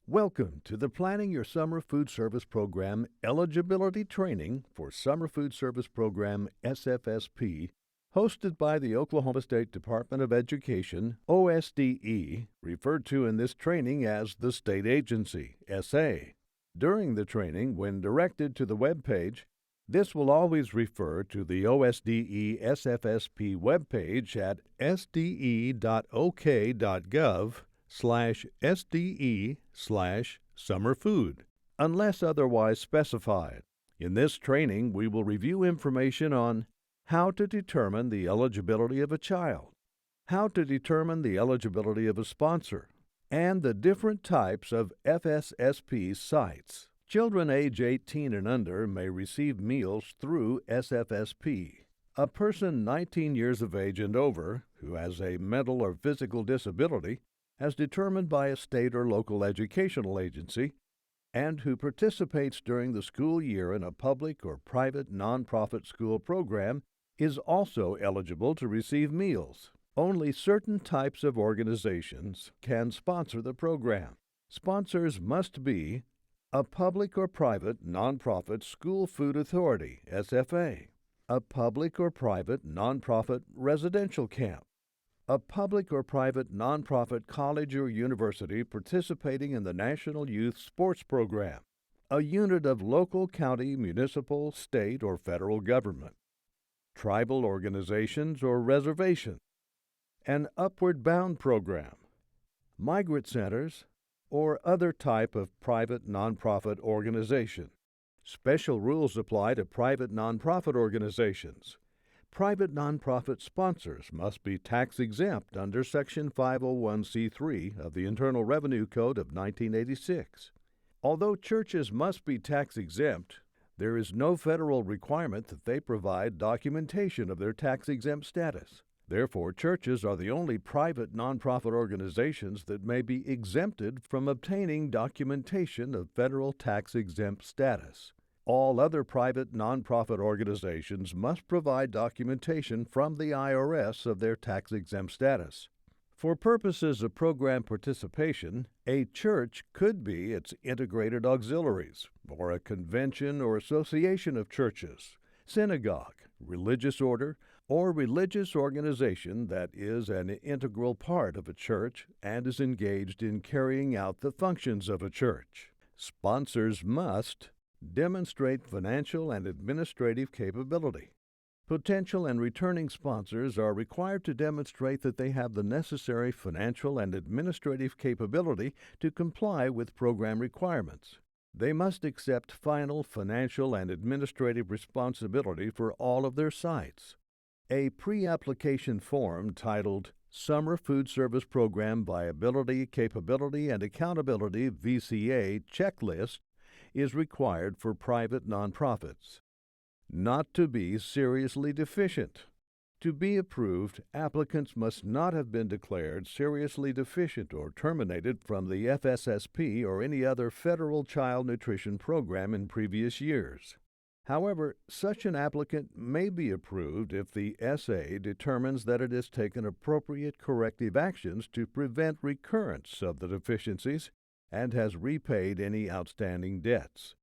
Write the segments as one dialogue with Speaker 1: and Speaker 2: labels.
Speaker 1: Welcome to the Planning Your Summer Food Service Program Eligibility Training for Summer Food Service Program SFSP, hosted by the Oklahoma State Department of Education, OSDE, referred to in this training as the state agency, SA. During the training, when directed to the web page, this will always refer to the OSDE SFSP webpage at sde.ok.gov/SDE/summerfood, unless otherwise specified. In this training, we will review information on how to determine the eligibility of a child, how to determine the eligibility of a sponsor, and the different types of FSSP sites. Children age 18 and under may receive meals through SFSP. A person 19 years of age and over who has a mental or physical disability, as determined by a state or local educational agency, and who participates during the school year in a public or private nonprofit school program is also eligible to receive meals. Only certain types of organizations can sponsor the program. Sponsors must be a public or private nonprofit school food authority, SFA, a public or private nonprofit residential camp, a public or private nonprofit college or university participating in the National Youth Sports Program, a unit of local, county, municipal, state, or federal government, tribal organizations or reservations, an Upward Bound program, migrant centers, or other type of private nonprofit organization. Special rules apply to private nonprofit organizations. Private nonprofit sponsors must be tax-exempt under Section 501c3 of the Internal Revenue Code of 1986. Although churches must be tax-exempt, there is no federal requirement that they provide documentation of their tax-exempt status. Therefore, churches are the only private nonprofit organizations that may be exempted from obtaining documentation of federal tax-exempt status. All other private nonprofit organizations must provide documentation from the IRS of their tax-exempt status. For purposes of program participation, a church could be its integrated auxiliaries, or a convention or association of churches, synagogue, religious order, or religious organization that is an integral part of a church and is engaged in carrying out the functions of a church. Sponsors must demonstrate financial and administrative capability. Potential and returning sponsors are required to demonstrate that they have the necessary financial and administrative capability to comply with program requirements. They must accept final financial and administrative responsibility for all of their sites. A pre-application form titled Summer Food Service Program Viability, Capability, and Accountability VCA Checklist is required for private nonprofits. Not to be seriously deficient. To be approved, applicants must not have been declared seriously deficient or terminated from the FSSP or any other federal child nutrition program in previous years. However, such an applicant may be approved if the SA determines that it has taken appropriate corrective actions to prevent recurrence of the deficiencies and has repaid any outstanding debts.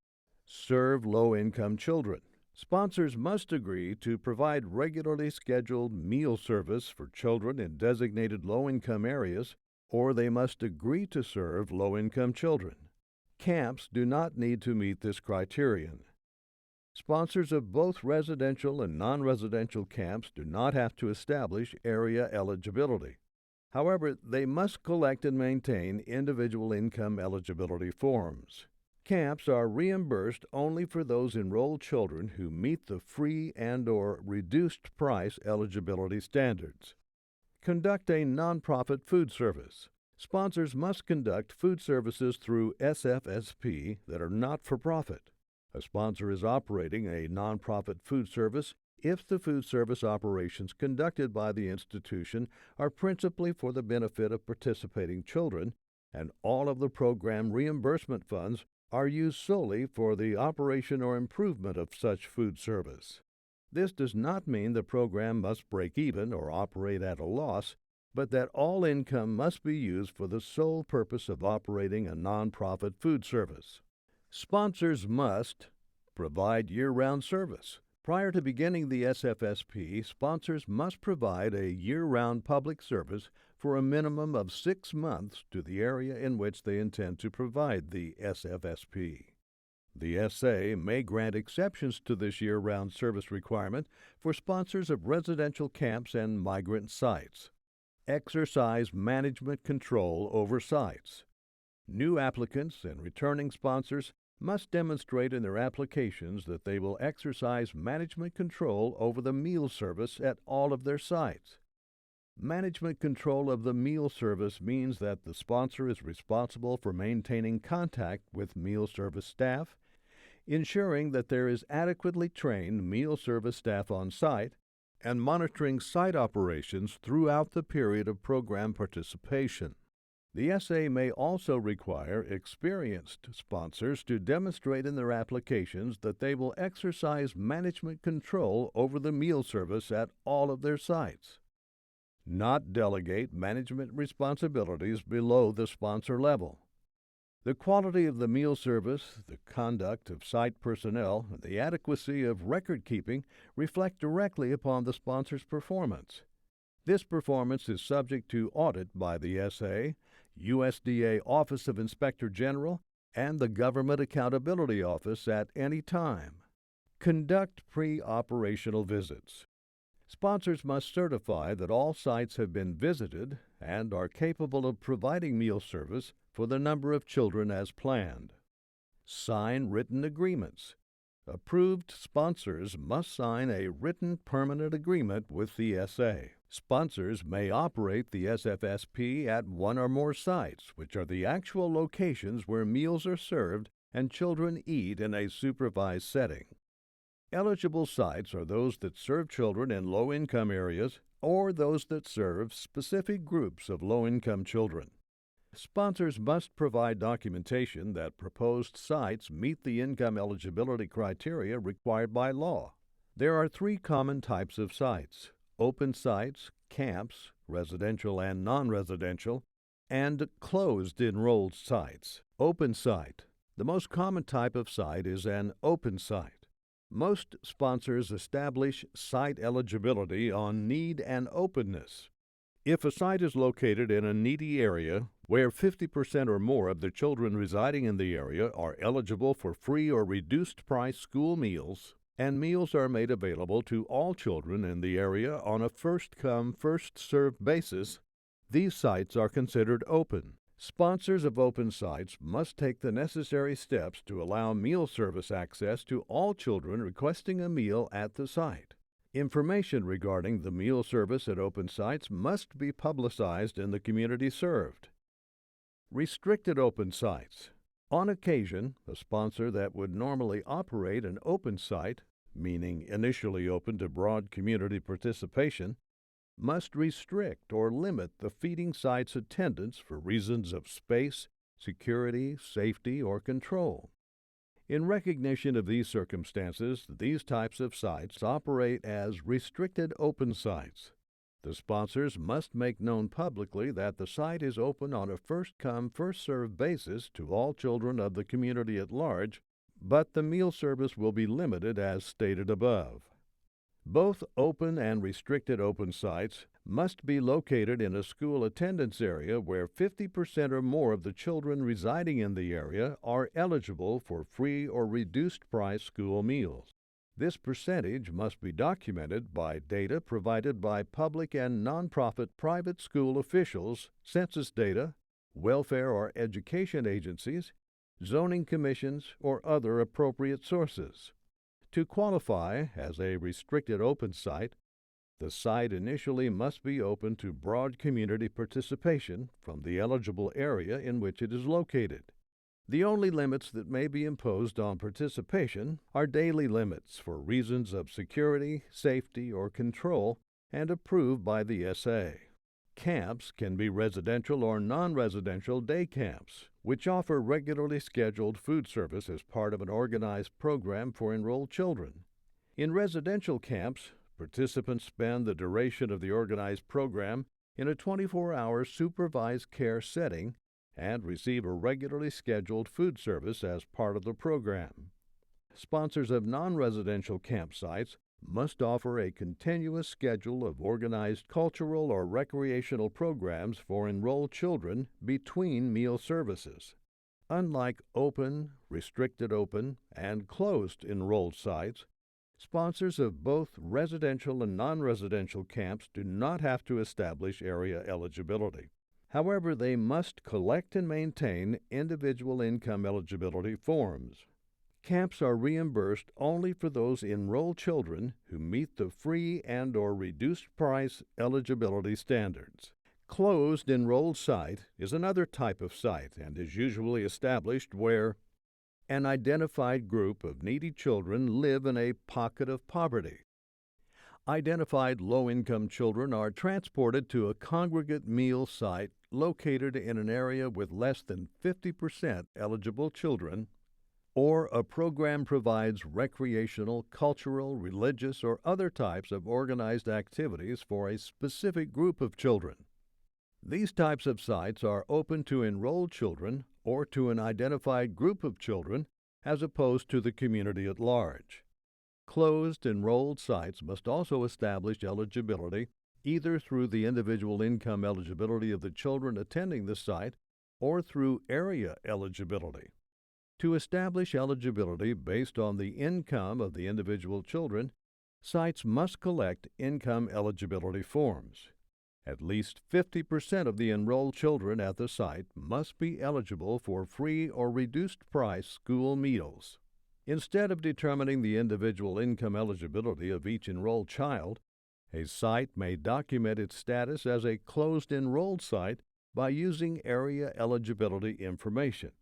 Speaker 1: Serve low-income children. Sponsors must agree to provide regularly scheduled meal service for children in designated low-income areas, or they must agree to serve low-income children. Camps do not need to meet this criterion. Sponsors of both residential and non-residential camps do not have to establish area eligibility. However, they must collect and maintain individual income eligibility forms. Camps are reimbursed only for those enrolled children who meet the free and/or reduced price eligibility standards. Conduct a nonprofit food service. Sponsors must conduct food services through SFSP that are not for profit. A sponsor is operating a nonprofit food service if the food service operations conducted by the institution are principally for the benefit of participating children, and all of the program reimbursement funds are used solely for the operation or improvement of such food service. This does not mean the program must break even or operate at a loss, but that all income must be used for the sole purpose of operating a nonprofit food service. Sponsors must provide year-round service. Prior to beginning the SFSP, sponsors must provide a year-round public service for a minimum of 6 months to the area in which they intend to provide the SFSP. The SA may grant exceptions to this year-round service requirement for sponsors of residential camps and migrant sites. Exercise management control over sites. New applicants and returning sponsors must demonstrate in their applications that they will exercise management control over the meal service at all of their sites. Management control of the meal service means that the sponsor is responsible for maintaining contact with meal service staff, ensuring that there is adequately trained meal service staff on site, and monitoring site operations throughout the period of program participation. The SA may also require experienced sponsors to demonstrate in their applications that they will exercise management control over the meal service at all of their sites. Not delegate management responsibilities below the sponsor level. The quality of the meal service, the conduct of site personnel, and the adequacy of record keeping reflect directly upon the sponsor's performance. This performance is subject to audit by the SA, USDA Office of Inspector General, and the Government Accountability Office at any time. Conduct pre-operational visits. Sponsors must certify that all sites have been visited and are capable of providing meal service for the number of children as planned. Sign written agreements. Approved sponsors must sign a written permanent agreement with the SA. Sponsors may operate the SFSP at one or more sites, which are the actual locations where meals are served and children eat in a supervised setting. Eligible sites are those that serve children in low-income areas or those that serve specific groups of low-income children. Sponsors must provide documentation that proposed sites meet the income eligibility criteria required by law. There are 3 common types of sites: open sites, camps, residential and non-residential, and closed enrolled sites. Open site. The most common type of site is an open site. Most sponsors establish site eligibility on need and openness. If a site is located in a needy area where 50% or more of the children residing in the area are eligible for free or reduced price school meals, and meals are made available to all children in the area on a first-come, first-served basis, these sites are considered open. Sponsors of open sites must take the necessary steps to allow meal service access to all children requesting a meal at the site. Information regarding the meal service at open sites must be publicized in the community served. Restricted open sites. On occasion, a sponsor that would normally operate an open site, meaning initially open to broad community participation, must restrict or limit the feeding site's attendance for reasons of space, security, safety, or control. In recognition of these circumstances, these types of sites operate as restricted open sites. The sponsors must make known publicly that the site is open on a first-come, first-served basis to all children of the community at large, but the meal service will be limited as stated above. Both open and restricted open sites must be located in a school attendance area where 50% or more of the children residing in the area are eligible for free or reduced-price school meals. This percentage must be documented by data provided by public and nonprofit private school officials, census data, welfare or education agencies, zoning commissions, or other appropriate sources. To qualify as a restricted open site, the site initially must be open to broad community participation from the eligible area in which it is located. The only limits that may be imposed on participation are daily limits for reasons of security, safety, or control and approved by the SA. Camps can be residential or non-residential day camps, which offer regularly scheduled food service as part of an organized program for enrolled children. In residential camps, participants spend the duration of the organized program in a 24-hour supervised care setting and receive a regularly scheduled food service as part of the program. Sponsors of non-residential campsites must offer a continuous schedule of organized cultural or recreational programs for enrolled children between meal services. Unlike open, restricted open, and closed enrolled sites, sponsors of both residential and non-residential camps do not have to establish area eligibility. However, they must collect and maintain individual income eligibility forms. Camps are reimbursed only for those enrolled children who meet the free and/or reduced price eligibility standards. Closed enrolled site is another type of site and is usually established where an identified group of needy children live in a pocket of poverty. Identified low-income children are transported to a congregate meal site located in an area with less than 50% eligible children, or a program provides recreational, cultural, religious, or other types of organized activities for a specific group of children. These types of sites are open to enrolled children or to an identified group of children as opposed to the community at large. Closed enrolled sites must also establish eligibility either through the individual income eligibility of the children attending the site or through area eligibility. To establish eligibility based on the income of the individual children, sites must collect income eligibility forms. At least 50% of the enrolled children at the site must be eligible for free or reduced price school meals. Instead of determining the individual income eligibility of each enrolled child, a site may document its status as a closed enrolled site by using area eligibility information.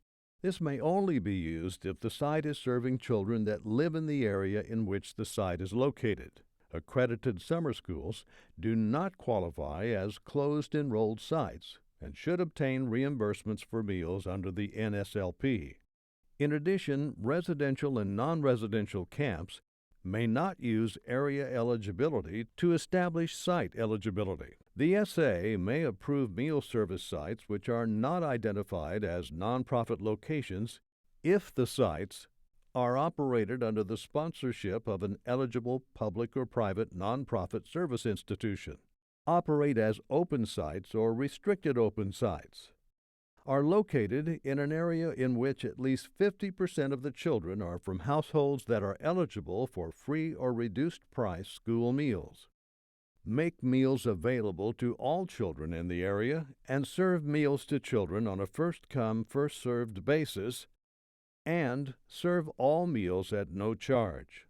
Speaker 1: This may only be used if the site is serving children that live in the area in which the site is located. Accredited summer schools do not qualify as closed enrolled sites and should obtain reimbursements for meals under the NSLP. In addition, residential and non-residential camps may not use area eligibility to establish site eligibility. The SA may approve meal service sites which are not identified as nonprofit locations if the sites are operated under the sponsorship of an eligible public or private nonprofit service institution, operate as open sites or restricted open sites, are located in an area in which at least 50% of the children are from households that are eligible for free or reduced price school meals, make meals available to all children in the area, and serve meals to children on a first-come, first-served basis, and serve all meals at no charge.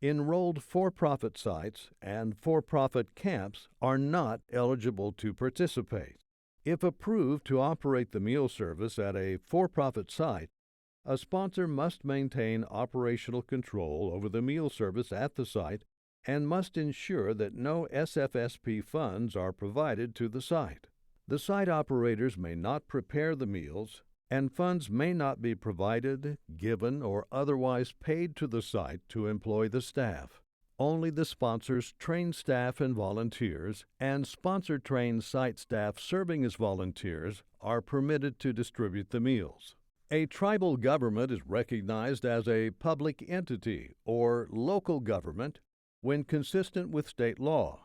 Speaker 1: Enrolled for-profit sites and for-profit camps are not eligible to participate. If approved to operate the meal service at a for-profit site, a sponsor must maintain operational control over the meal service at the site and must ensure that no SFSP funds are provided to the site. The site operators may not prepare the meals, and funds may not be provided, given, or otherwise paid to the site to employ the staff. Only the sponsor's trained staff and volunteers and sponsor-trained site staff serving as volunteers are permitted to distribute the meals. A tribal government is recognized as a public entity or local government when consistent with state law.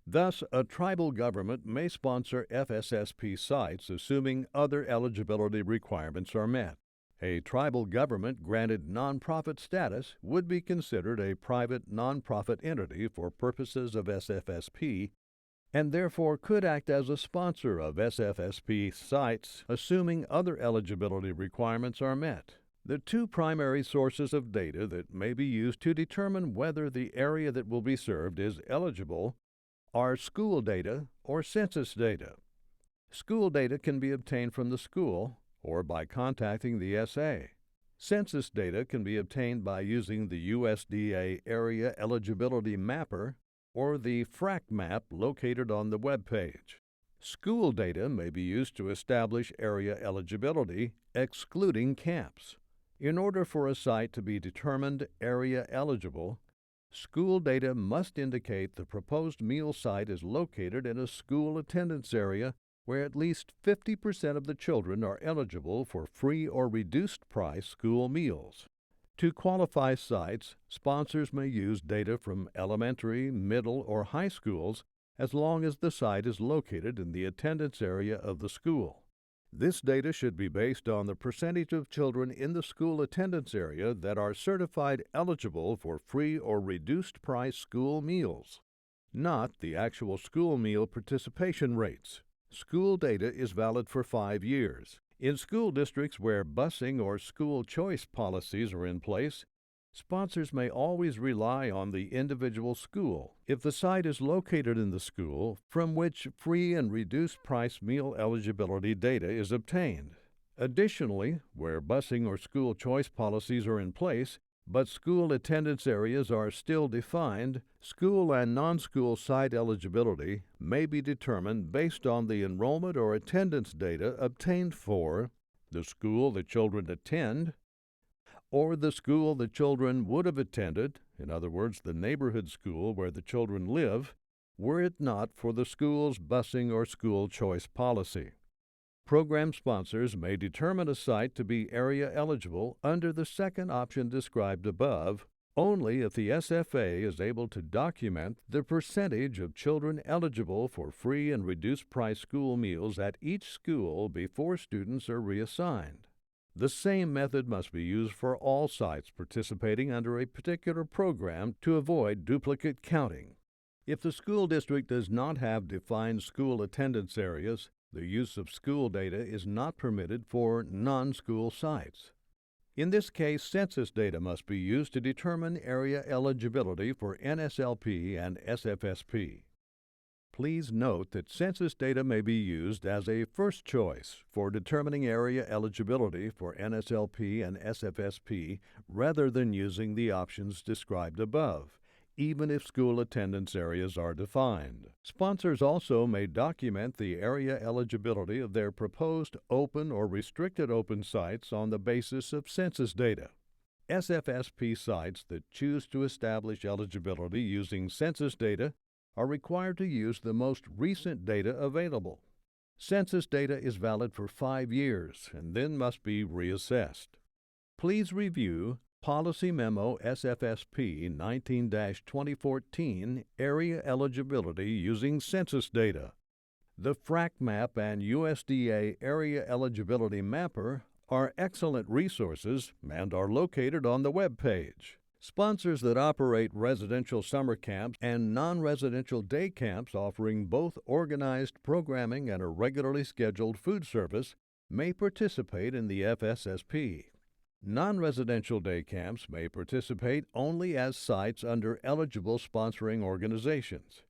Speaker 1: Thus, a tribal government may sponsor FSSP sites assuming other eligibility requirements are met. A tribal government granted nonprofit status would be considered a private nonprofit entity for purposes of SFSP and therefore could act as a sponsor of SFSP sites assuming other eligibility requirements are met. The two primary sources of data that may be used to determine whether the area that will be served is eligible are school data or census data. School data can be obtained from the school or by contacting the SA. Census data can be obtained by using the USDA Area Eligibility Mapper or the FRAC map located on the web page. School data may be used to establish area eligibility, excluding camps. In order for a site to be determined area eligible, School data must indicate the proposed meal site is located in a school attendance area where at least 50% of the children are eligible for free or reduced price school meals. To qualify sites, sponsors may use data from elementary, middle, or high schools as long as the site is located in the attendance area of the school. This data should be based on the percentage of children in the school attendance area that are certified eligible for free or reduced price school meals, not the actual school meal participation rates. School data is valid for 5 years. In school districts where busing or school choice policies are in place, sponsors may always rely on the individual school if the site is located in the school from which free and reduced price meal eligibility data is obtained. Additionally, where busing or school choice policies are in place, but school attendance areas are still defined, school and non-school site eligibility may be determined based on the enrollment or attendance data obtained for the school the children attend, or the school the children would have attended, in other words, the neighborhood school where the children live, were it not for the school's busing or school choice policy. Program sponsors may determine a site to be area eligible under the second option described above, only if the SFA is able to document the percentage of children eligible for free and reduced price school meals at each school before students are reassigned. The same method must be used for all sites participating under a particular program to avoid duplicate counting. If the school district does not have defined school attendance areas, the use of school data is not permitted for non-school sites. In this case, census data must be used to determine area eligibility for NSLP and SFSP. Please note that census data may be used as a first choice for determining area eligibility for NSLP and SFSP rather than using the options described above, even if school attendance areas are defined. Sponsors also may document the area eligibility of their proposed open or restricted open sites on the basis of census data. SFSP sites that choose to establish eligibility using census data are required to use the most recent data available. Census data is valid for 5 years and then must be reassessed. Please review Policy Memo SFSP 19-2014 Area Eligibility Using Census Data. The FRAC Map and USDA Area Eligibility Mapper are excellent resources and are located on the web page. Sponsors that operate residential summer camps and non-residential day camps offering both organized programming and a regularly scheduled food service may participate in the FSSP. Non-residential day camps may participate only as sites under eligible sponsoring organizations.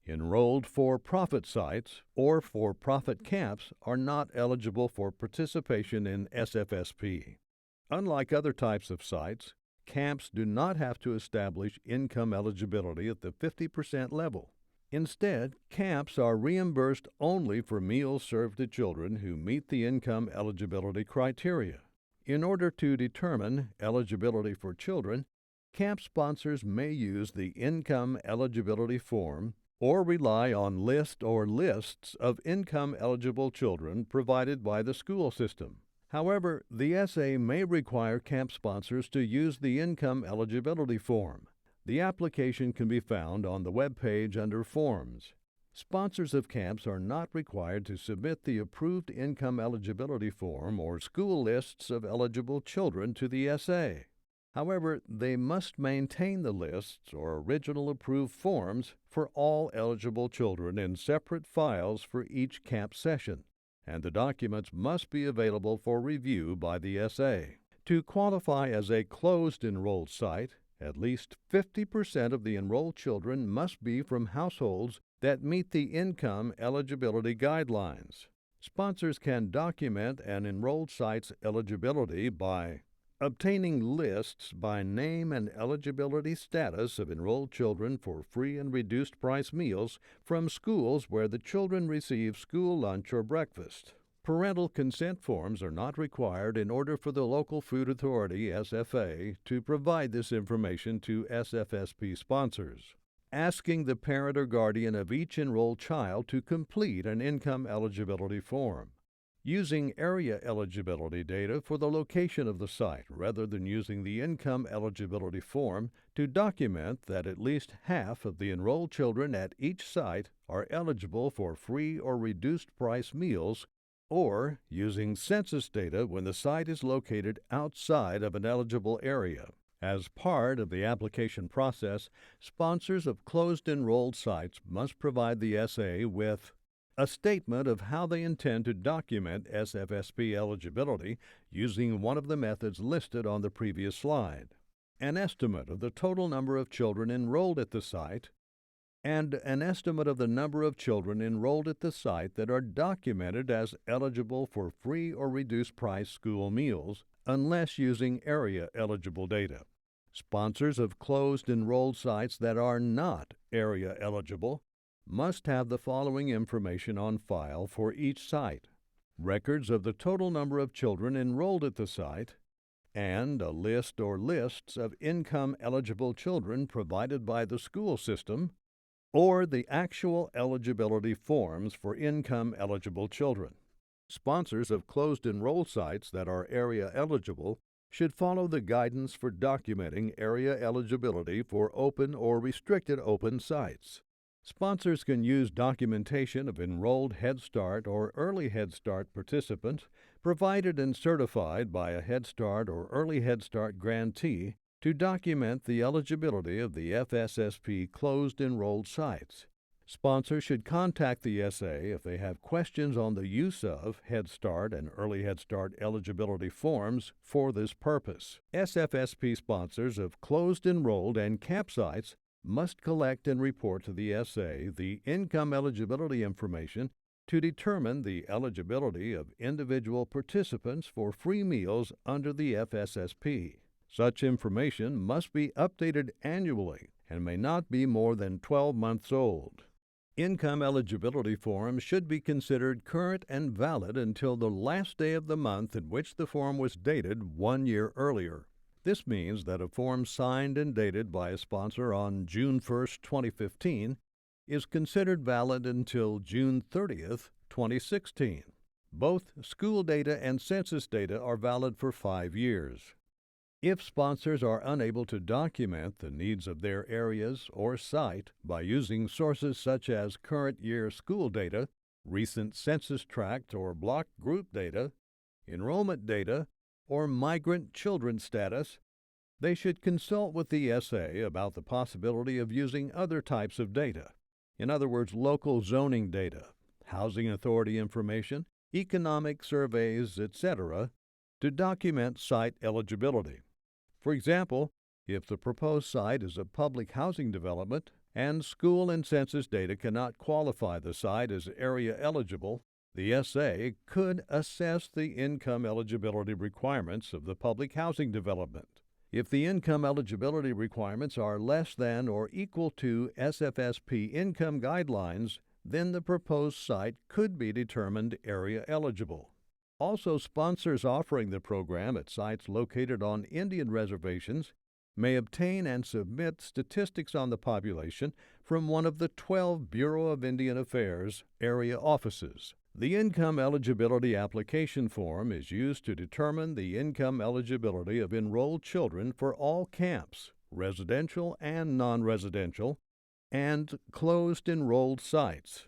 Speaker 1: Enrolled for-profit sites or for-profit camps are not eligible for participation in SFSP. Unlike other types of sites, camps do not have to establish income eligibility at the 50% level. Instead, camps are reimbursed only for meals served to children who meet the income eligibility criteria. In order to determine eligibility for children, camp sponsors may use the income eligibility form or rely on lists of income-eligible children provided by the school system. However, the SA may require camp sponsors to use the income eligibility form. The application can be found on the web page under Forms. Sponsors of camps are not required to submit the approved income eligibility form or school lists of eligible children to the SA. However, they must maintain the lists or original approved forms for all eligible children in separate files for each camp session, and the documents must be available for review by the SA. To qualify as a closed enrolled site, at least 50% of the enrolled children must be from households that meet the income eligibility guidelines. Sponsors can document an enrolled site's eligibility by obtaining lists by name and eligibility status of enrolled children for free and reduced price meals from schools where the children receive school lunch or breakfast, Parental consent forms are not required in order for the local food authority, SFA, to provide this information to SFSP sponsors. Asking the parent or guardian of each enrolled child to complete an income eligibility form. Using area eligibility data for the location of the site rather than using the income eligibility form to document that at least half of the enrolled children at each site are eligible for free or reduced price meals, or using census data when the site is located outside of an eligible area. As part of the application process, sponsors of closed enrolled sites must provide the SA with a statement of how they intend to document SFSP eligibility using one of the methods listed on the previous slide, an estimate of the total number of children enrolled at the site, and an estimate of the number of children enrolled at the site that are documented as eligible for free or reduced price school meals, unless using area eligible data. Sponsors of closed enrolled sites that are not area eligible must have the following information on file for each site: records of the total number of children enrolled at the site, and a list or lists of income eligible children provided by the school system, or the actual eligibility forms for income eligible children. Sponsors of closed enrolled sites that are area eligible should follow the guidance for documenting area eligibility for open or restricted open sites. Sponsors can use documentation of enrolled Head Start or Early Head Start participants provided and certified by a Head Start or Early Head Start grantee to document the eligibility of the FSSP closed enrolled sites. Sponsors should contact the SA if they have questions on the use of Head Start and Early Head Start eligibility forms for this purpose. SFSP sponsors of closed enrolled and CAP sites must collect and report to the SA the income eligibility information to determine the eligibility of individual participants for free meals under the FSSP. Such information must be updated annually and may not be more than 12 months old. Income eligibility forms should be considered current and valid until the last day of the month in which the form was dated 1 year earlier. This means that a form signed and dated by a sponsor on June 1, 2015 is considered valid until June 30, 2016. Both school data and census data are valid for 5 years. If sponsors are unable to document the needs of their areas or site by using sources such as current year school data, recent census tract or block group data, enrollment data, or migrant children status, they should consult with the SA about the possibility of using other types of data. In other words, local zoning data, housing authority information, economic surveys, etc., to document site eligibility. For example, if the proposed site is a public housing development and school and census data cannot qualify the site as area eligible, the SA could assess the income eligibility requirements of the public housing development. If the income eligibility requirements are less than or equal to SFSP income guidelines, then the proposed site could be determined area eligible. Also, sponsors offering the program at sites located on Indian reservations may obtain and submit statistics on the population from one of the 12 Bureau of Indian Affairs area offices. The income eligibility application form is used to determine the income eligibility of enrolled children for all camps, residential and non-residential, and closed enrolled sites.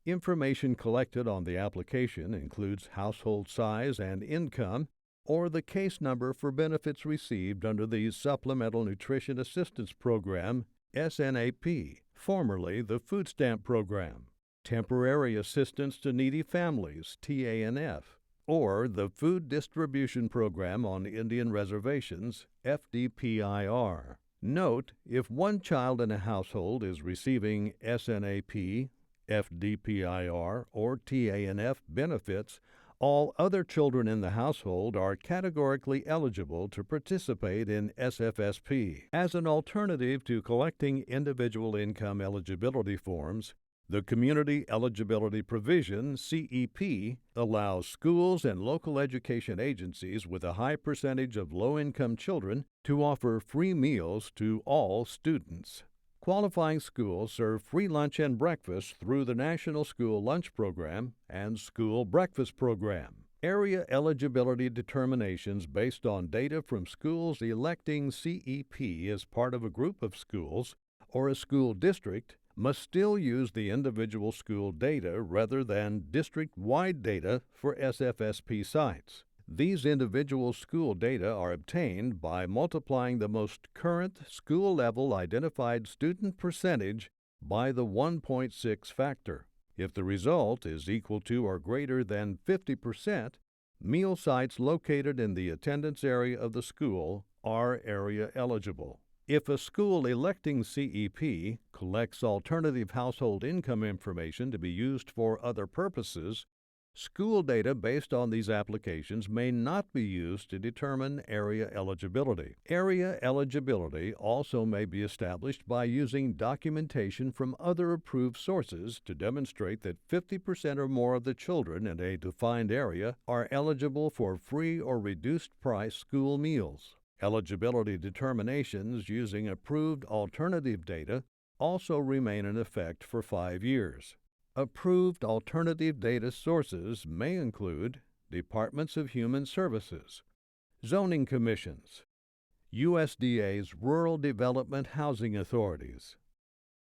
Speaker 1: Information collected on the application includes household size and income, or the case number for benefits received under the Supplemental Nutrition Assistance Program, SNAP, formerly the Food Stamp Program, Temporary Assistance to Needy Families, TANF, or the Food Distribution Program on Indian Reservations, FDPIR. Note, if one child in a household is receiving SNAP, FDPIR, or TANF benefits, all other children in the household are categorically eligible to participate in SFSP. As an alternative to collecting individual income eligibility forms, The Community Eligibility Provision, CEP, allows schools and local education agencies with a high percentage of low-income children to offer free meals to all students. Qualifying schools serve free lunch and breakfast through the National School Lunch Program and School Breakfast Program. Area eligibility determinations based on data from schools electing CEP as part of a group of schools or a school district must still use the individual school data rather than district-wide data for SFSP sites. These individual school data are obtained by multiplying the most current school-level identified student percentage by the 1.6 factor. If the result is equal to or greater than 50%, meal sites located in the attendance area of the school are area eligible. If a school electing CEP collects alternative household income information to be used for other purposes, school data based on these applications may not be used to determine area eligibility. Area eligibility also may be established by using documentation from other approved sources to demonstrate that 50% or more of the children in a defined area are eligible for free or reduced price school meals. Eligibility determinations using approved alternative data also remain in effect for 5 years. Approved alternative data sources may include Departments of Human Services, zoning commissions, USDA's Rural Development Housing Authorities,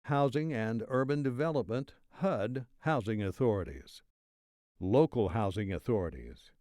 Speaker 1: Housing and Urban Development HUD housing authorities, local housing authorities.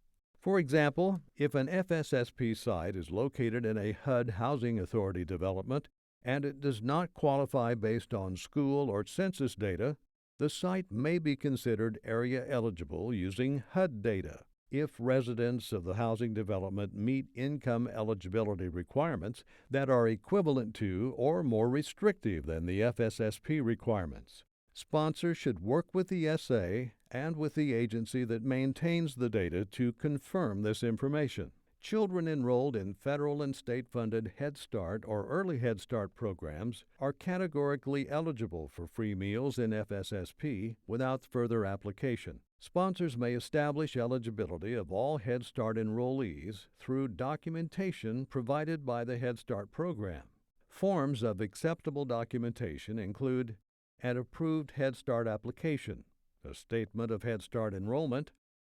Speaker 1: For example, if an FSSP site is located in a HUD housing authority development and it does not qualify based on school or census data, the site may be considered area eligible using HUD data. If residents of the housing development meet income eligibility requirements that are equivalent to or more restrictive than the FSSP requirements, sponsors should work with the SA and with the agency that maintains the data to confirm this information. Children enrolled in federal and state-funded Head Start or Early Head Start programs are categorically eligible for free meals in FSSP without further application. Sponsors may establish eligibility of all Head Start enrollees through documentation provided by the Head Start program. Forms of acceptable documentation include an approved Head Start application, a statement of Head Start enrollment,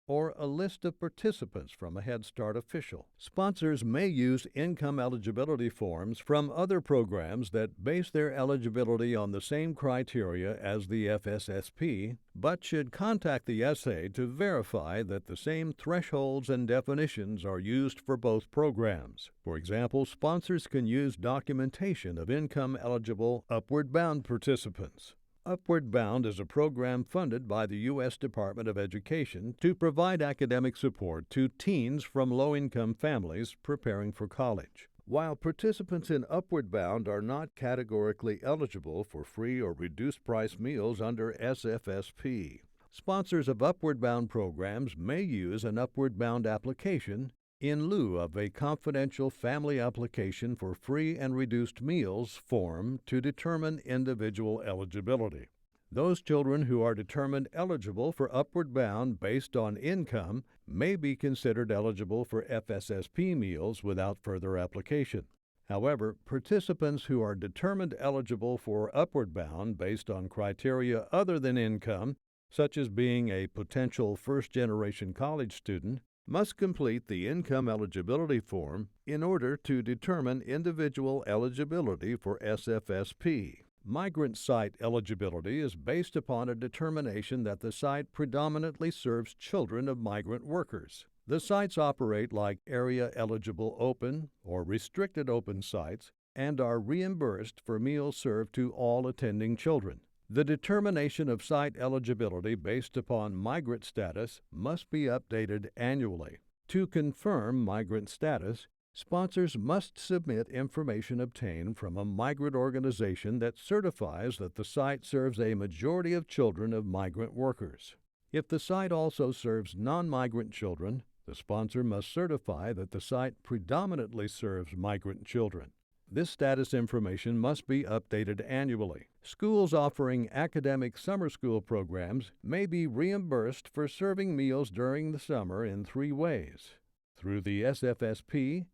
Speaker 1: or a list of participants from a Head Start official. Sponsors may use income eligibility forms from other programs that base their eligibility on the same criteria as the FSSP, but should contact the SA to verify that the same thresholds and definitions are used for both programs. For example, sponsors can use documentation of income-eligible upward-bound participants. Upward Bound is a program funded by the U.S. Department of Education to provide academic support to teens from low-income families preparing for college. While participants in Upward Bound are not categorically eligible for free or reduced-price meals under SFSP, sponsors of Upward Bound programs may use an Upward Bound application in lieu of a confidential family application for free and reduced meals form to determine individual eligibility. Those children who are determined eligible for Upward Bound based on income may be considered eligible for FSSP meals without further application. However, participants who are determined eligible for Upward Bound based on criteria other than income, such as being a potential first-generation college student, must complete the income eligibility form in order to determine individual eligibility for SFSP. Migrant site eligibility is based upon a determination that the site predominantly serves children of migrant workers. The sites operate like area-eligible open or restricted open sites and are reimbursed for meals served to all attending children. The determination of site eligibility based upon migrant status must be updated annually. To confirm migrant status, sponsors must submit information obtained from a migrant organization that certifies that the site serves a majority of children of migrant workers. If the site also serves non-migrant children, the sponsor must certify that the site predominantly serves migrant children. This status information must be updated annually. Schools offering academic summer school programs may be reimbursed for serving meals during the summer in 3 ways: through the SFSP,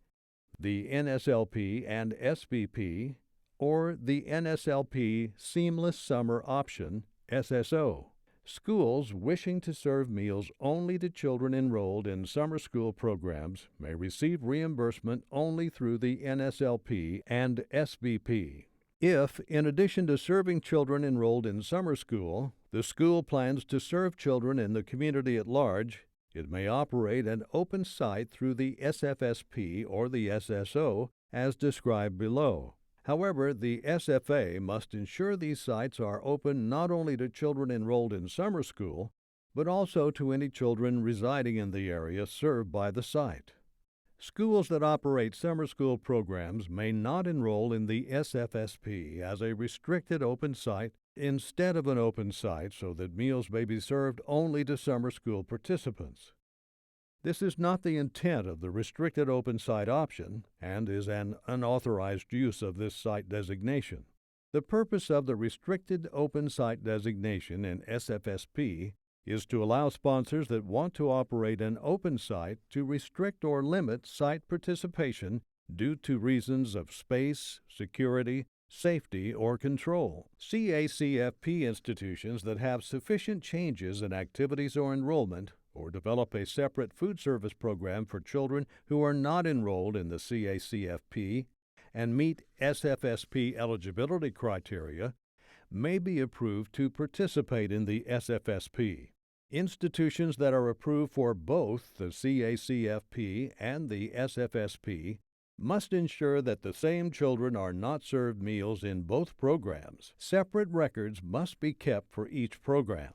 Speaker 1: the NSLP and SBP, or the NSLP Seamless Summer Option, SSO. Schools wishing to serve meals only to children enrolled in summer school programs may receive reimbursement only through the NSLP and SBP. If, in addition to serving children enrolled in summer school, the school plans to serve children in the community at large, it may operate an open site through the SFSP or the SSO, as described below. However, the SFA must ensure these sites are open not only to children enrolled in summer school, but also to any children residing in the area served by the site. Schools that operate summer school programs may not enroll in the SFSP as a restricted open site instead of an open site so that meals may be served only to summer school participants. This is not the intent of the restricted open site option and is an unauthorized use of this site designation. The purpose of the restricted open site designation in SFSP is to allow sponsors that want to operate an open site to restrict or limit site participation due to reasons of space, security, safety, or control. CACFP institutions that have sufficient changes in activities or enrollment or develop a separate food service program for children who are not enrolled in the CACFP and meet SFSP eligibility criteria may be approved to participate in the SFSP. Institutions that are approved for both the CACFP and the SFSP must ensure that the same children are not served meals in both programs. Separate records must be kept for each program.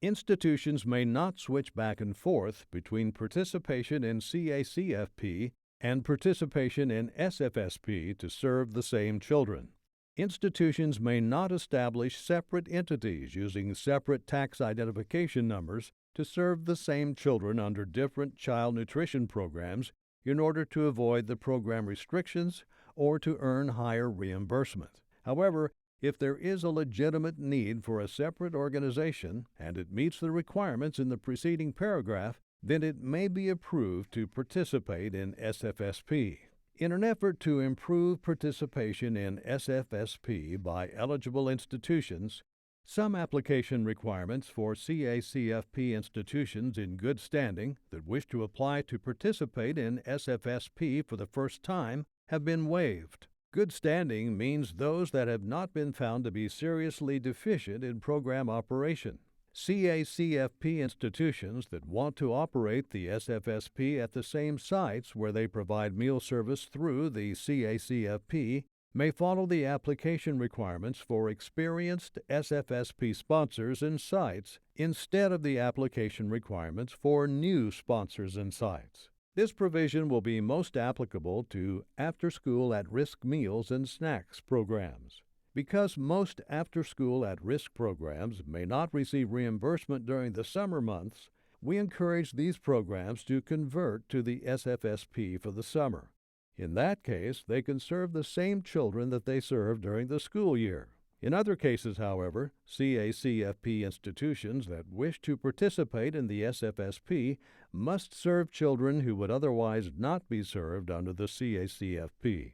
Speaker 1: Institutions may not switch back and forth between participation in CACFP and participation in SFSP to serve the same children. Institutions may not establish separate entities using separate tax identification numbers to serve the same children under different child nutrition programs in order to avoid the program restrictions or to earn higher reimbursement. However, if there is a legitimate need for a separate organization and it meets the requirements in the preceding paragraph, then it may be approved to participate in SFSP. In an effort to improve participation in SFSP by eligible institutions, some application requirements for CACFP institutions in good standing that wish to apply to participate in SFSP for the first time have been waived. Good standing means those that have not been found to be seriously deficient in program operation. CACFP institutions that want to operate the SFSP at the same sites where they provide meal service through the CACFP may follow the application requirements for experienced SFSP sponsors and sites instead of the application requirements for new sponsors and sites. This provision will be most applicable to after-school at-risk meals and snacks programs. Because most after-school at-risk programs may not receive reimbursement during the summer months, we encourage these programs to convert to the SFSP for the summer. In that case, they can serve the same children that they serve during the school year. In other cases, however, CACFP institutions that wish to participate in the SFSP must serve children who would otherwise not be served under the CACFP.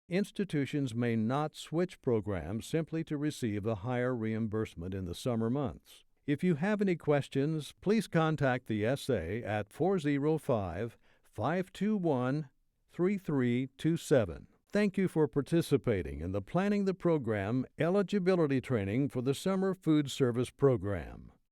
Speaker 1: Institutions may not switch programs simply to receive a higher reimbursement in the summer months. If you have any questions, please contact the SA at 405-521-3327. Thank you for participating in the Planning the Program Eligibility Training for the Summer Food Service Program.